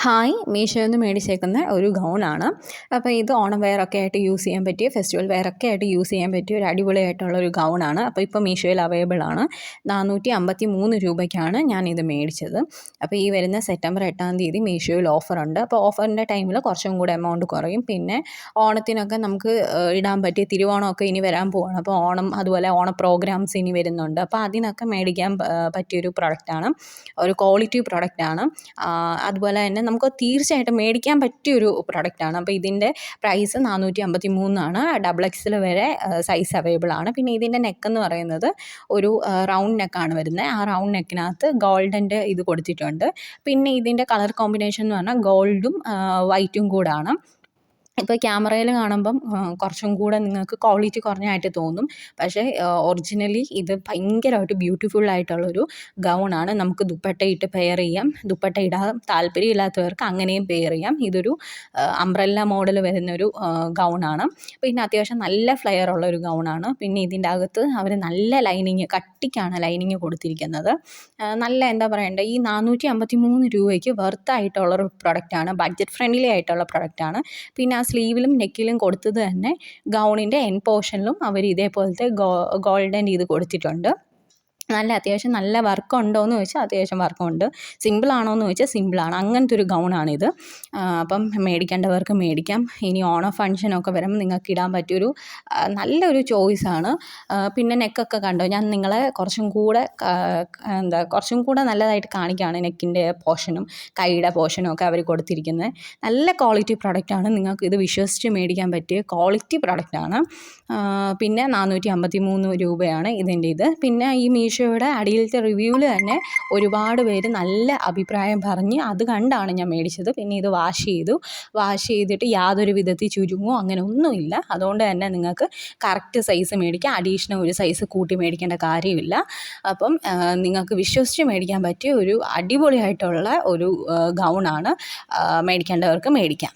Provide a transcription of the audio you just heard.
Hi, മീഷോയിൽ നിന്ന് മേടിച്ചേക്കുന്ന ഒരു ഗൗണാണ്. അപ്പോൾ ഇത് ഓണം വെയറൊക്കെ ആയിട്ട് യൂസ് ചെയ്യാൻ പറ്റിയ, ഫെസ്റ്റിവൽ വെയറൊക്കെ ആയിട്ട് യൂസ് ചെയ്യാൻ പറ്റിയ ഒരു അടിപൊളിയായിട്ടുള്ളൊരു ഗൗണാണ്. അപ്പോൾ ഇപ്പോൾ മീഷോയിൽ അവൈലബിൾ ആണ്. 453 രൂപയ്ക്കാണ് ഞാനിത് മേടിച്ചത്. അപ്പോൾ ഈ വരുന്ന സെപ്റ്റംബർ 8-ാം തീയതി മീഷോയിൽ ഓഫറുണ്ട്. അപ്പോൾ ഓഫറിൻ്റെ ടൈമിൽ കുറച്ചും കൂടെ എമൗണ്ട് കുറയും. പിന്നെ ഓണത്തിനൊക്കെ നമുക്ക് ഇടാൻ പറ്റിയ തിരുവോണമൊക്കെ ഇനി വരാൻ പോവാണ്. അപ്പോൾ ഓണം അതുപോലെ ഓണ പ്രോഗ്രാംസ് ഇനി വരുന്നുണ്ട്. അപ്പോൾ അതിനൊക്കെ മേടിക്കാൻ പറ്റിയൊരു പ്രൊഡക്റ്റാണ്. ഒരു ക്വാളിറ്റി പ്രൊഡക്റ്റാണ്. അതുപോലെ തന്നെ നമുക്ക് തീർച്ചയായിട്ടും മേടിക്കാൻ പറ്റിയൊരു പ്രൊഡക്റ്റാണ്. അപ്പോൾ ഇതിൻ്റെ പ്രൈസ് 453 XXL വരെ സൈസ് അവൈലബിൾ ആണ്. പിന്നെ ഇതിൻ്റെ നെക്കെന്ന് പറയുന്നത് ഒരു റൗണ്ട് നെക്കാണ് വരുന്നത്. ആ റൗണ്ട് നെക്കിനകത്ത് ഗോൾഡൻ്റെ ഇത് കൊടുത്തിട്ടുണ്ട്. പിന്നെ ഇതിൻ്റെ കളർ കോമ്പിനേഷൻ എന്ന് പറഞ്ഞാൽ ഗോൾഡും വൈറ്റും കൂടാണ്. ഇപ്പോൾ ക്യാമറയിൽ കാണുമ്പം കുറച്ചും കൂടെ നിങ്ങൾക്ക് ക്വാളിറ്റി കുറഞ്ഞായിട്ട് തോന്നും. പക്ഷേ ഒറിജിനലി ഇത് ഭയങ്കരമായിട്ട് ബ്യൂട്ടിഫുള്ളായിട്ടുള്ളൊരു ഗൗണാണ്. നമുക്ക് ദുപ്പട്ടയിട്ട് പെയർ ചെയ്യാം. ദുപ്പട്ട ഇടാൻ താല്പര്യമില്ലാത്തവർക്ക് അങ്ങനെയും പെയർ ചെയ്യാം. ഇതൊരു അംബ്രല്ല മോഡൽ വരുന്നൊരു ഗൗണാണ്. പിന്നെ അത്യാവശ്യം നല്ല ഫ്ലെയർ ഉള്ളൊരു ഗൗണാണ്. പിന്നെ ഇതിൻ്റെ അകത്ത് അവർ നല്ല ലൈനിങ്, കട്ടിക്കാണ് ലൈനിങ് കൊടുത്തിരിക്കുന്നത്. നല്ല എന്താ പറയണ്ടേ, ഈ 453 രൂപയ്ക്ക് വെർത്തായിട്ടുള്ളൊരു പ്രൊഡക്റ്റാണ്. ബഡ്ജറ്റ് ഫ്രണ്ട്ലി ആയിട്ടുള്ള പ്രൊഡക്റ്റാണ്. പിന്നെ ആ സ്ലീവിലും നെക്കിലും കൊടുത്തത് തന്നെ ഗൗണിൻ്റെ എൻ പോർഷനിലും അവർ ഇതേപോലത്തെ ഗോൾഡൻ ഇത് കൊടുത്തിട്ടുണ്ട്. അത്യാവശ്യം നല്ല വർക്കുണ്ടോ എന്ന് ചോദിച്ചാൽ അത്യാവശ്യം വർക്കുണ്ട്. സിമ്പിളാണോ എന്ന് ചോദിച്ചാൽ സിമ്പിളാണ്. അങ്ങനത്തെ ഒരു ഗൗണാണിത്. അപ്പം മേടിക്കേണ്ടവർക്ക് മേടിക്കാം. ഇനി ഓണം ഫംഗ്ഷനൊക്കെ വരുമ്പോൾ നിങ്ങൾക്ക് ഇടാൻ പറ്റിയൊരു നല്ലൊരു ചോയ്സാണ്. പിന്നെ നെക്കൊക്കെ കണ്ടോ, ഞാൻ നിങ്ങളെ കുറച്ചും കൂടെ നല്ലതായിട്ട് കാണിക്കുകയാണ്. നെക്കിൻ്റെ പോർഷനും കൈയുടെ പോർഷനും ഒക്കെ അവർ കൊടുത്തിരിക്കുന്നത്. നല്ല ക്വാളിറ്റി പ്രൊഡക്റ്റാണ്. നിങ്ങൾക്ക് ഇത് വിശ്വസിച്ച് മേടിക്കാൻ പറ്റിയ ക്വാളിറ്റി പ്രൊഡക്റ്റാണ്. പിന്നെ 453 രൂപയാണ് ഇതിൻ്റെ ഇത്. പിന്നെ ഈ മീഷോയുടെ അടിയിലത്തെ റിവ്യൂവിൽ തന്നെ ഒരുപാട് പേര് നല്ല അഭിപ്രായം പറഞ്ഞ് അത് കണ്ടാണ് ഞാൻ മേടിച്ചത്. പിന്നെ ഇത് വാഷ് ചെയ്തിട്ട് യാതൊരു വിധത്തിൽ ചുരുങ്ങോ അങ്ങനെ ഒന്നുമില്ല. അതുകൊണ്ട് തന്നെ നിങ്ങൾക്ക് കറക്റ്റ് സൈസ് മേടിക്കാം. അഡീഷണൽ ഒരു സൈസ് കൂട്ടി മേടിക്കേണ്ട കാര്യമില്ല. അപ്പം നിങ്ങൾക്ക് വിശ്വസിച്ച് മേടിക്കാൻ പറ്റിയ ഒരു അടിപൊളിയായിട്ടുള്ള ഒരു ഗൗണാണ്. മേടിക്കേണ്ടവർക്ക് മേടിക്കാം.